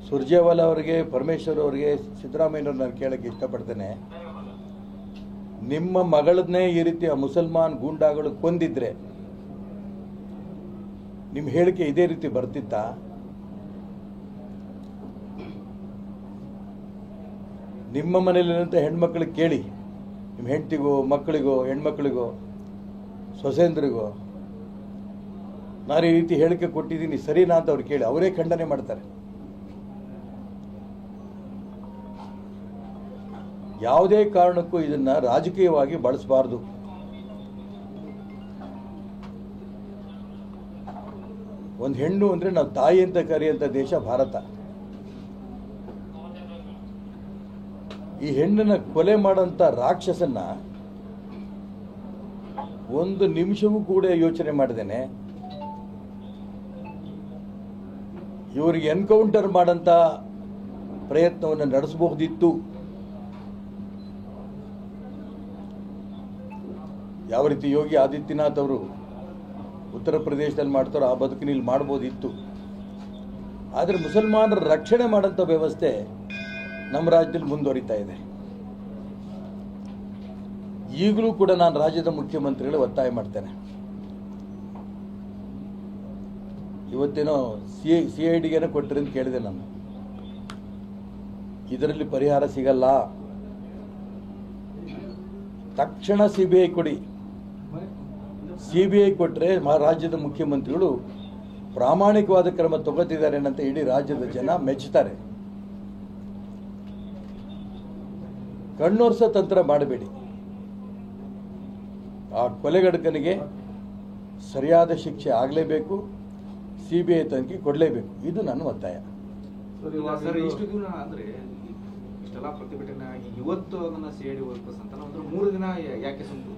ಸುರ್ಜೇವಾಲಾ ಅವರಿಗೆ, ಪರಮೇಶ್ವರ್ ಅವರಿಗೆ, ಸಿದ್ದರಾಮಯ್ಯನವ್ರು ನಾನು ಕೇಳಕ್ಕೆ ಇಷ್ಟಪಡ್ತೇನೆ. ನಿಮ್ಮ ಮಗಳನ್ನೇ ಈ ರೀತಿ ಮುಸಲ್ಮಾನ್ ಗೂಂಡಾಗಳು ಕೊಂದಿದ್ರೆ ನಿಮ್ಮ ಹೇಳಿಕೆ ಇದೇ ರೀತಿ ಬರ್ತಿತ್ತಾ? ನಿಮ್ಮ ಮನೆಯಲ್ಲಿರುವಂಥ ಹೆಣ್ಮಕ್ಳಿಗೆ ಕೇಳಿ, ನಿಮ್ಮ ಹೆಂಡತಿಗೋ, ಮಕ್ಕಳಿಗೋ, ಹೆಣ್ಮಕ್ಳಿಗೋ, ಸೊಸೆಂದ್ರಿಗೋ ನಾನು ಈ ರೀತಿ ಹೇಳಿಕೆ ಕೊಟ್ಟಿದ್ದೀನಿ ಸರಿನಾ ಅಂತ ಅವ್ರು ಕೇಳಿ, ಅವರೇ ಖಂಡನೆ ಮಾಡ್ತಾರೆ. ಯಾವುದೇ ಕಾರಣಕ್ಕೂ ಇದನ್ನ ರಾಜಕೀಯವಾಗಿ ಬಳಸಬಾರದು. ಒಂದು ಹೆಣ್ಣು ಅಂದ್ರೆ ನಾವು ತಾಯಿ ಅಂತ ಕರೆಯುವಂಥ ದೇಶ ಭಾರತ. ಈ ಹೆಣ್ಣನ್ನ ಕೊಲೆ ಮಾಡೋಂಥ ರಾಕ್ಷಸನ್ನ ಒಂದು ನಿಮಿಷವೂ ಕೂಡ ಯೋಚನೆ ಮಾಡಿದ್ದೇನೆ ಇವರಿಗೆ ಎನ್ಕೌಂಟರ್ ಮಾಡೋಂಥ ಪ್ರಯತ್ನವನ್ನು ನಡೆಸಬಹುದಿತ್ತು. ಯಾವ ರೀತಿ ಯೋಗಿ ಆದಿತ್ಯನಾಥ್ ಅವರು ಉತ್ತರ ಪ್ರದೇಶದಲ್ಲಿ ಮಾಡ್ತಾರೋ ಆ ಬದುಕಿನಲ್ಲಿ ಮಾಡ್ಬೋದಿತ್ತು. ಆದರೆ ಮುಸಲ್ಮಾನರ ರಕ್ಷಣೆ ಮಾಡೋಂಥ ವ್ಯವಸ್ಥೆ ನಮ್ಮ ರಾಜ್ಯದಲ್ಲಿ ಮುಂದುವರಿತಾ ಇದೆ. ಈಗಲೂ ಕೂಡ ನಾನು ರಾಜ್ಯದ ಮುಖ್ಯಮಂತ್ರಿಗಳು ಒತ್ತಾಯ ಮಾಡ್ತೇನೆ. ಇವತ್ತೇನೋ CIDಗೆ ಕೊಟ್ಟರೆ ಅಂತ ಕೇಳಿದೆ ನಾನು. ಇದರಲ್ಲಿ ಪರಿಹಾರ ಸಿಗಲ್ಲ. ತಕ್ಷಣ CBI ಕೊಡಿ. CBI ಕೊಟ್ಟರೆ ರಾಜ್ಯದ ಮುಖ್ಯಮಂತ್ರಿಗಳು ಪ್ರಾಮಾಣಿಕವಾದ ಕ್ರಮ ತಗೋತಿದ್ದಾರೆ ಅಂತ ಇಡೀ ರಾಜ್ಯದ ಜನ ಮೆಚ್ಚುತ್ತಾರೆ. ಕಣ್ಣೋರ್ಸ ತಂತ್ರ ಮಾಡಬೇಡಿ. ಆ ಕೊಲೆಗಡಕನಿಗೆ ಸರಿಯಾದ ಶಿಕ್ಷೆ ಆಗಲೇಬೇಕು, CBI ತನಿಖೆ ಕೊಡಲೇಬೇಕು. ಇದು ನನ್ನ ಒತ್ತಾಯ. ಇಷ್ಟು ದಿನ ಅಂದ್ರೆ ಇಷ್ಟೆಲ್ಲ ಪ್ರತಿಭಟನೆ ಇವತ್ತು ಅದನ್ನ CID ವರ್ಕರ್ಸ್ ಅಂತ 3 ದಿನ ಯಾಕೆ ಸುಮ್ಮನೆ